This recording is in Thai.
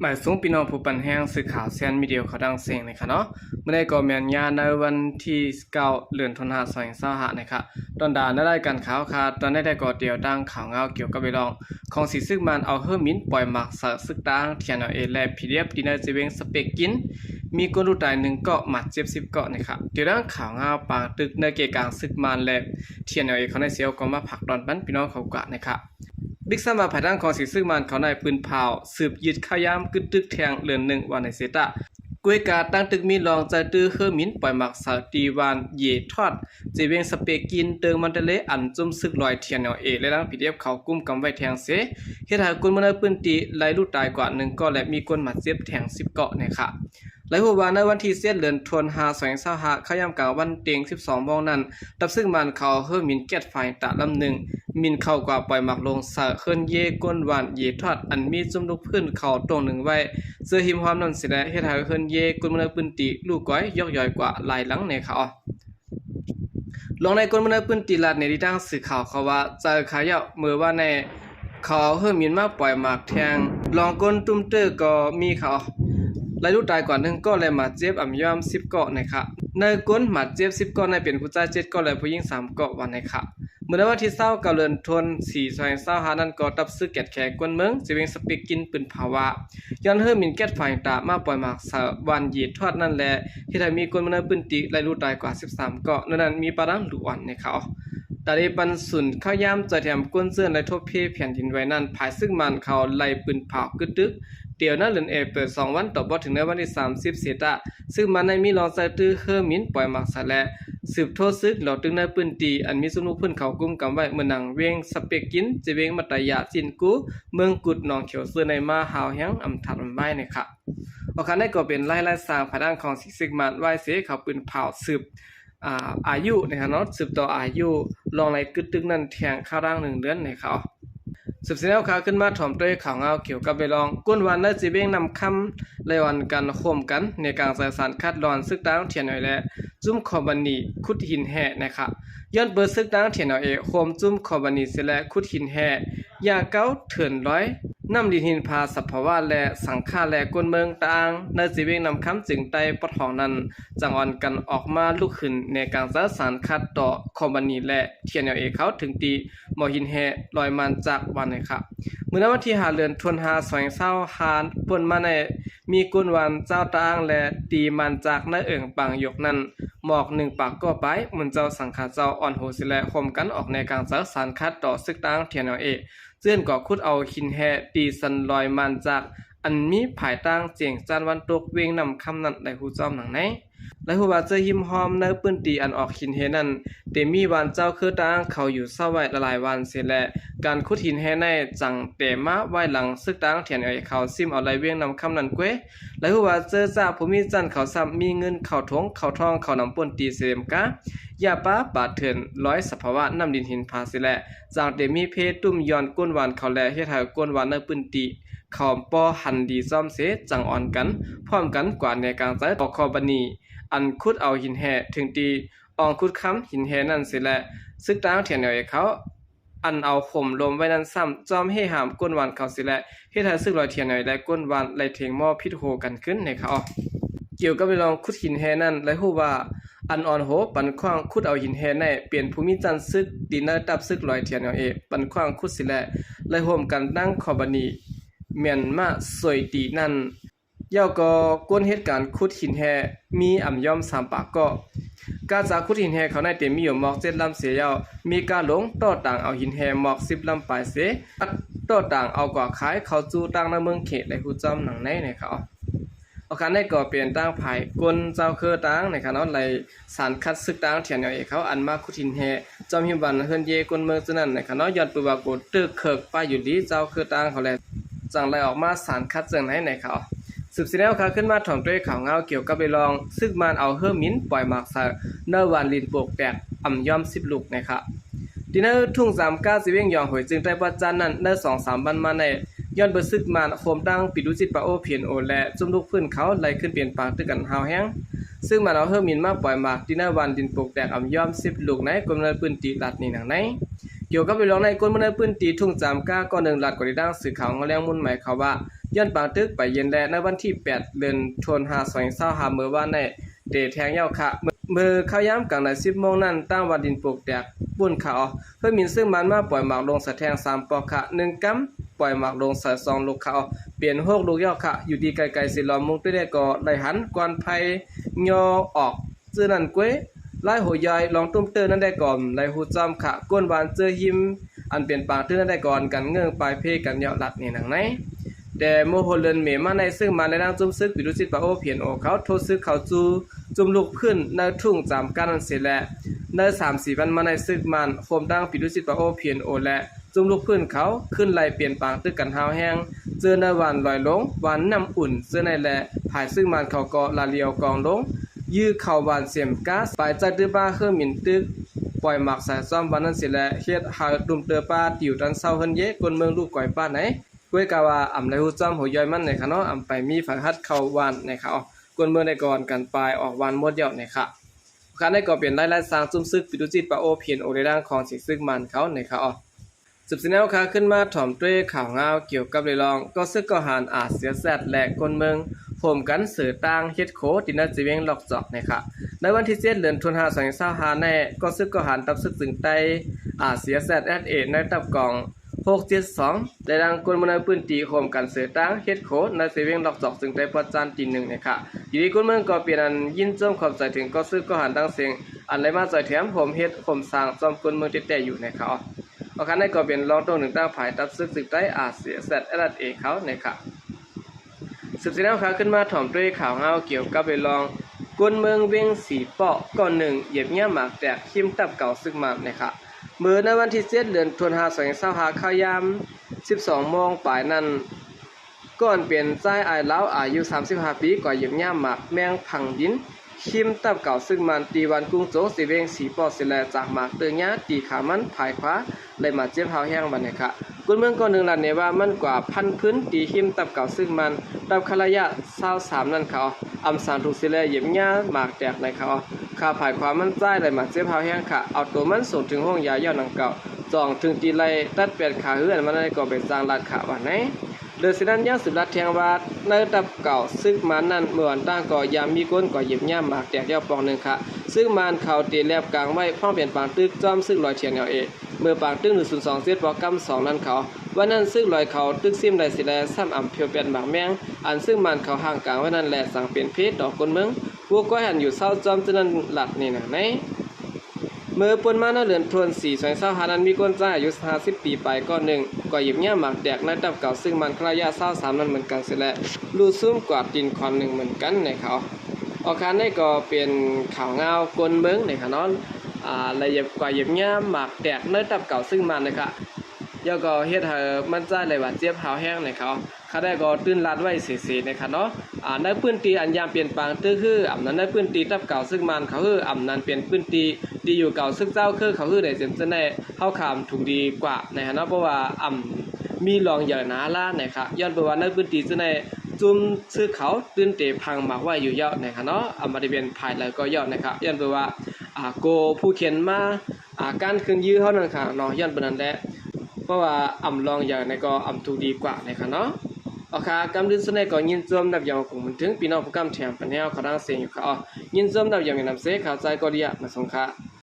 หมายสูงพี่น้องผู้ปันแห้งสื่อข่าวแซนมีเดียวเขาดังเสียงนะคะเนาะเมื่อได้ก็แมนยาในวันที่9เดือนธันวาคม2025นะคะตอนด่านได้การข่าวค่ะตอนได้ก็เดียวดังข่าวเงาเกี่ยวกับเรื่องของสีซึกมันเอาเฮอร์มินปล่อยหมักสารซึกต่างเทียนเอและพีดีเอฟดินเนอร์จีเวงสเปกกินมีคนรู้ตาย1เกาะหมัดเจ็บ10เกาะนะคะเดี๋ยวดังข่าวเงาปางตึกในเกี่ยวกับซึกมันและเทียนเอเขาในเสียวก็มาผักดอนปันพี่น้องเขากะนะคะบิ๊กซัมมาภายด้านของสีซึ่งมันเขาในปืนเผาสืบยึดข้ายามกึดตึกแทงเลือน1วันในเซตะกวยกาตั้งตึกมีรองใจตื้อเฮอร์มินปล่อยหมักสาวตีวานเยทอดเจเวงสเปกินเติงมันเตเลอันจุ่มซึกลอยเทียนเอและลังพีดีเอฟเขากุมกำไว้แทงเสเฮ็ดให้คนมันปืนตีไล่ลูกตายกว่า1ก็และมีคนบาดเจ็บแทง10เกาะนะคะหลายหัววานในวันที่7เดือนธันวาคม2025ข้ายามกลางวันเตียง12โมงนั้นตับซึ่งมันเขาเฮอร์มินแก๊สไฟตะลำ1มินเข้ากว่าปล่อยหมักลงสะเคินเยก้นหวานเยทอดอันมีจุ่มลูกพื้นเขาตรงหนึ่งไว้เสื้อหิมความนั่นสิแลเฮ็ดให้เคินเยก้นมันปืนตีลูกก้อยยอกย่อยกว่าหลายหลังในเขาลงในก้นมันปืนตีลาดในที่ตั้งสื่อข่าวเขาว่าเจอขายะเมื่อว่าในเขาเฮอร์มินมาปล่อยหมักแทงลองก้นตุ้มเตอร์ก็มีเขารายลูกตายกว่า1ก็เลยมาเจ็บย่อม10เกาะนะครับในก้นมาเจ็บ10เกาะในเป็นผู้ชาย7ก็เลยผู้หญิง3เกาะวันนะครับเมื่อวันที่20เดือนธันวาคม2525นั้นก็ตับซึกแกดแขกกวนเมืองสิเวงสปิกกินปืนภาวะย้อนเฮอมินแก๊สไฟตามาปล่อยหมากสวันยีทอดนั่นแหละที่ได้มีคนมันปืนติรายลูกตายกว่า13เกาะนั้นมีปะดังหลวนนะครับแต่ได้ปันสุนเข้ายามจะแถมก้นเสื้อในทบเพแผ่นดินไว้นั่นภายซึ่งมันเขาไล่ปืนเผากึดตึกเดี๋ยวนั้นเลือนเปิด2วันต่อบ่ถึงในวันที่30เซตะซึ่งมันในมีรองใส่ตื้อเฮอร์มินปล่อยหมักสะและสืบโทษซึกเหล่าตึงในปืนตีอันมีสนุกพื้นเขากุมกำไว้เมื่อนังเวงสเปกกินจะเวงมัตยะจินกูเมืองกุดหนองเขียวเสื้อในมาหาวแห้งอำทัดไม้นะครับโอคันได้ก็เป็นไล่สร้างภายด้านของสิซิกมันไว้เสเขาปืนเผาสืบอายุนะครับเนาะสืบต่ออายุลองในกึดตึกนั้นแทงข้าวร่าง1เดือนนะครับสืบเสนอข่าวขึ้นมาถ่อมด้วยข่าวเงาเกี่ยวกับไปลองก้นวันและจีเบ้งนำคำเลยวันกันโคมกันในการสื่อสารคัดลอนซึกตั้งเทียนหน่อยและจุ้มคอบันนีคุดหินแห่นะครับย้อนเปิดซึกตั้งเทียนหน่อยโคมจุ้มคอบันนีเสและคุดหินแห่ยาเก้าเถื่อนร้อยน้ำดินหินพาสัพพวะและสังฆาและกวนเมืองต่างในจีเบ้งนำคำจึงไตปะทองนั้นจังอ่อนกันออกมาลุกขึ้นในการสื่อสารคัดต่อคอบันนีและเทียนหน่อยเขาถึงตีหมอหินแห่ลอยมันจากวันนะครับเมื่อวันที่5เดือนธันวาคม2025ป่นมาในมีกุนวันเจ้าต่างและตีมันจากในปังยกนั้นหมอก1ปากก็ไปเหมือนเจ้าสังฆาเจ้าอ่อนโหสิและคมกันออกในการสื่อสารคัดต่อซึกต่างเทียนเจื้อนก็คุดเอาหินแห่ตีสันลอยมันจากอันมีภายตั้งเจียงจานวันตกเวงนำคำนั้นได้ฮู้จอมหนังไหนและฮู้ว่าเจอหิมหอมในปืนตีอันออกหินแห่นั้นเตมีวันเจ้าคือต่างเขาอยู่เศร้าไว้หลายวันเสียและการขุดหินแห่ในจังเตมาไว้หลังซึกต่างเทียนเขาซิมเอาไหลเวียงนำคำนั้นเกวและฮู้ว่าเจอจ่าผู้มีจันเขาซ้ำมีเงินเขาทงเขาทองเขานำปืนตีเสมกะยาป้าบาดเถื่อนร้อยสภาวะน้ำดินหินพาสิแลจากเดมีเพตุ้มย้อนก้นหวานเขาแลเฮ็ดให้ก้นหวานในปืนตีเขาปอหันดีซ่อมเสจังอ่อนกันพร้อมกันกว่าในการใช้ต่อคอบันนีอันคุดเอาหินแห่ถึงตีอองคุดค้ำหินแห่นั่นสิแลซึกต่างเถียนเขาอันเอาข่มลมไว้นั้นซ้ำจอมให้หามก้นหวานเขาสิแลเฮ็ดให้ซึกลอยเถียนและก้นหวานไหลเทงหม้อพิษโหกันขึ้นในเขาเกี่ยวกับลองคุดหินแห่นั้นและฮู้ว่าอันอ่อนโหปันขว้างคุดเอาหินแห่ในเปลี่ยนภูมิจันทร์ซึกดินเนอร์ตับซึกลอยเทียนปันขว้างคุดสิแลและโฮมกันตั้งคอบันนีเมียนมาสวยตีนั่นเย้าก็ก้นเหตุการณ์คุดหินแห่มีย่อม3ปากก็การจากคุดหินแห่เขาในเต็มมีอยู่หมอก7ลำเสียเย้ามีการลงต่อต่างเอาหินแห่หมอก10ลำปลายเสต่อต่างเอากว่าขายเขาจูต่างในเมืองเขตและฮู้จอมหนังในเขาเอาคันได้ก็เปลี่ยนตั้งภายกลเจ้าคือตั้งในคันนั้นไหลสารคัดซึกตั้งเถียนเขาอันมาคุทินแฮจอมหิมวันเฮือนเยกลเมืองจังนั้นในคันนั้นย้อนปือว่าโกตึกเคิกป้าอยู่ดีเจ้าคือตั้งเขาแลจังไล่ออกมาสารคัดจังไหนเขาสืบสิแล้วค่ะขึ้นมาถ่อมด้วยข่าวเงาเกี่ยวกับไปลองซึกมันเอาเฮอร์มินปล่อยหมากสะเนอวันลินโปกแตกย่อม10ลูกนะครับดินเนอร์ทุ่ง39สิเวงยองหวยจึงได้ประจันนั้นเนอ2-3วันมาในย้อนเบซึกมันโคมตั้งปิดุจิตปะโอเพียนโอและจุ่มลูกพื้นเขาไหลขึ้นเปลี่ยนปางตึกกันหาวแห้งซึ่งมันเอาเฮอร์มินมาปล่อยหมากดินเนอร์วันดินโปกแตกย่อม10ลูกในกลมเนินปืนตีลัดนี่หนังใน เกี่ยวกับไปลองในก้นมันในพื้นที่ทุ่งจามก้าก็หนึ่งหลัดกว่าที่ดังสื่อข่าวงอแรงมุ่นหมายเขาว่าย้อนปางตึกไปเย็นแลในวันที่8เดือนธันวาคม2525มื้อว่าในเดแทงยาวค่ะมือเข้าย้ำกลางใน10โมงนั้นตั้งวันดินปลูกแตกปุ่นเขาเพื่อมินซึ่งมันมาปล่อยหมากลงสะแทง3ปอกค่ะ1กัมปล่อยหมากลงใส่2ลูกเขาเปลี่ยน6ลูกยาวค่ะอยู่ดีไกลๆสิล้อมมุงตื้อได้ก็ได้หันกวนไผยอออกซื่อนั่นก้วยไล่หัวใหญ่ลองตุ้มเตอร์นั้นได้ก่อนไล่หูจอมค่ะก้นหวานเจอหิมอันเปลี่ยนปางตื้อนั้นได้ก่อนกันเงื่องปลายเพกันยาวหลัดนี่หนังไหนแต่โมโหเลินเมมาในซึ่งมาในร่างจุ่มซึกปิดุสิตปะโอเพียนโอเขาโทษซึกเขาจุ่มลูกขึ้นในทุ่งจามกันนั่นเสียแหละใน3-4วันมาในซึกมันโคมดังปิดุสิตปะโอเพียนโอและจุ่มลูกขึ้นเขาขึ้นไล่เปลี่ยนปางตึกกันหาวแห้งเจอในวันลอยลงวันน้ำอุ่นเจอในแหละภายซึ่งมันเขาก็ลาเลียวกองลงยื้อเข่าหวานเสียมก๊าซปลายใจตื้อบ้าเครื่องหมิ่นตึกปล่อยหมักสายซ้อมวันนั้นเสียแหละเฮ็ดหาดุมเตอป้าติวตันเศร้าเฮินเยคนเมืองลูกก่อยป้าไหนก้วยกาวาอำไรหูจอมหัวย่อยมันในค่ะเนาะอำไปมีฝังฮัดเข้าวันในค่ะกวนเมืองในก่อนกันปลายออกวันหมดยอดในค่ะคันได้ก็เปลี่ยนไล่สร้างซุ่มซึกปิดุจิตปะโอเพียนโอในร่างของสิซึกมันเขาในค่ะสืบสิแนวค่ะขึ้นมาถ่อมด้วยข่าวงาวเกี่ยวกับเรื่องก็ซึกก็หารอาเสียแซดและคนเมืองผมกันสื่อต่างเฮ็ดโคดินจีเวงหลอกจอกนะคะในวันที่7เดือนธันวาคม2025แน่ก็ซึกก็หารตับซึกถึงไตอาเสียแซดSAในตับกอง672ได้ดังคนในพื้นที่โฮมกันเสือตั้งเฮ็ดโคในเซเว่นหลอกจอกซึ่งได้ประจานตี1นะคะอยู่ดีคนเมืองก็เปลี่ยนอันยินจมขอบใจถึงก็ซึกก็หารตั้งเสียงอันไหลมาใจแถมผมเฮ็ดผมสร้างจอมคนเมืองแต่อยู่นะคะเอาคันได้ก็เป็นรองตรงหนึ่งตั้งภายตับซึกถึงไตอาเสียแซดSAเขานะคะสืบสินเอาขาขึ้นมาถ่อมด้วยข่าวเงาเกี่ยวกับไปลองกวนเมืองเวียงสีเปาะก่อนหนึ่งเหยียบเงี้ยหมากแตกขิมตับเก่าซึกมานะคะเมื่อในวันที่7เดือนธันวาคม2025เข้ายาม12โมงปลายนั้นก่อนเปลี่ยนใจอายแล้วอายุ35ปีก่อเหยียบเงี้ยหมากแมงพังดินขิมตับเก่าซึ่งมันตีวันกุ้งโจสีเวงสีปอสิแลจากหมากเตือนยะตีขามันภายขวาเลยมาเจ็บเฮาแห้งบันนะคะกุนเมืองก่อนหนึ่งหลันเนี่ยว่ามันกว่าพันพื้นตีขิมตับเก่าซึ่งมันตับคระยะ23นั่นเขาอำสานถูกสิแลเหยียบยะหมากแตกในเขาขาภายขวามันใจเลยมาเจ็บเฮาแห้งค่ะเอาตัวมันส่งถึงห้องยายอดนังเก่าจ่องถึงตีไลตัดเปลี่ยนขาเฮือนมันได้ก็เป็นสร้างลาดขาว่าไหนเดือสินั้นย่างสืบรัดเทียงวาดในตับเก่าซึ่งมันนั้นเมื่อวันตั้งก่อยามมีก้นก่อเหยียบย่ำหมากแตกยาวปองหนึ่งค่ะซึ่งมันเขาตีแลบกลางไว้พ่อเปลี่ยนปางตึกจอมซึ่งลอยเทียนเอาเมื่อปางตึก102เซตปอกำ2นั้นเขาวันนั้นซึ่งลอยเขาตึกซิมได้สิแลซ้ำอ่ำเพียวเป็นหมากแมงอันซึ่งมันเขาห่างกลางไว้นั้นแหละสั่งเป็นเพชรดอกคนเมืองพวกก็หันอยู่เศร้าจอมจนนั้นหลัดนี่นะไหนเมื่อปนมาในเดือนธันวาคม2025นั้นมีคนจ้าอายุ50ปีไปก็หนึ่งก่อหยิบเงี้ยหมากแดกในตับเก่าซึ่งมันระยะ23นั้นเหมือนกันเสียแล้วรูซุ่มกวาดดินคอนหนึ่งเหมือนกันในเขาออกคันได้ก็เป็นข่าวเงากลเมืองในค่ะเนาะละเอียดกว่าหยิบเงี้ยหมากแดกในตับเก่าซึ่งมันนะคะแล้วก็เฮ็ดให้มันใจเลยว่าเจ็บหาวแห้งในเขาได้ก็ตื่นรัดไว้สีๆในค่ะเนาะในพื้นที่อันยามเปลี่ยนแปลงตื้อคืออำนั้นในพื้นที่ตับเก่าซึ่งมันเขาคืออำนั้นเปลี่ยนพื้นที่ดีอยู่เก่าซึ่งเจ้าคือเขาคือได้เต็มจะได้เฮาขามถูกดีกว่าในค่ะเนาะเพราะว่ามีรองใหญ่หนาล่านะคะย้อนไปว่าในพื้นที่จะได้จุ่มซื้อเขาตื่นเตพังหมากไว้อยู่ยอดนะคะเนาะมาได้เป็นภายแล้วก็ยอดนะคะย้อนไปว่าโกผู้เขียนมาการคืนยื้อเฮานั่นค่ะเนาะย้อนไปนั้นแหละเพราะว่าลองใหญ่ในก็ถูกดีกว่านะคะเนาะโอเคกำลังสนใจก็ยินจมดับยาวของมันถึงพี่น้องผู้กำแถมปัญญาเขาดังเสียงอยู่ค่ะยินจมดับยาวในนำเสข่าวใจก็ดีมาส่งค่ะ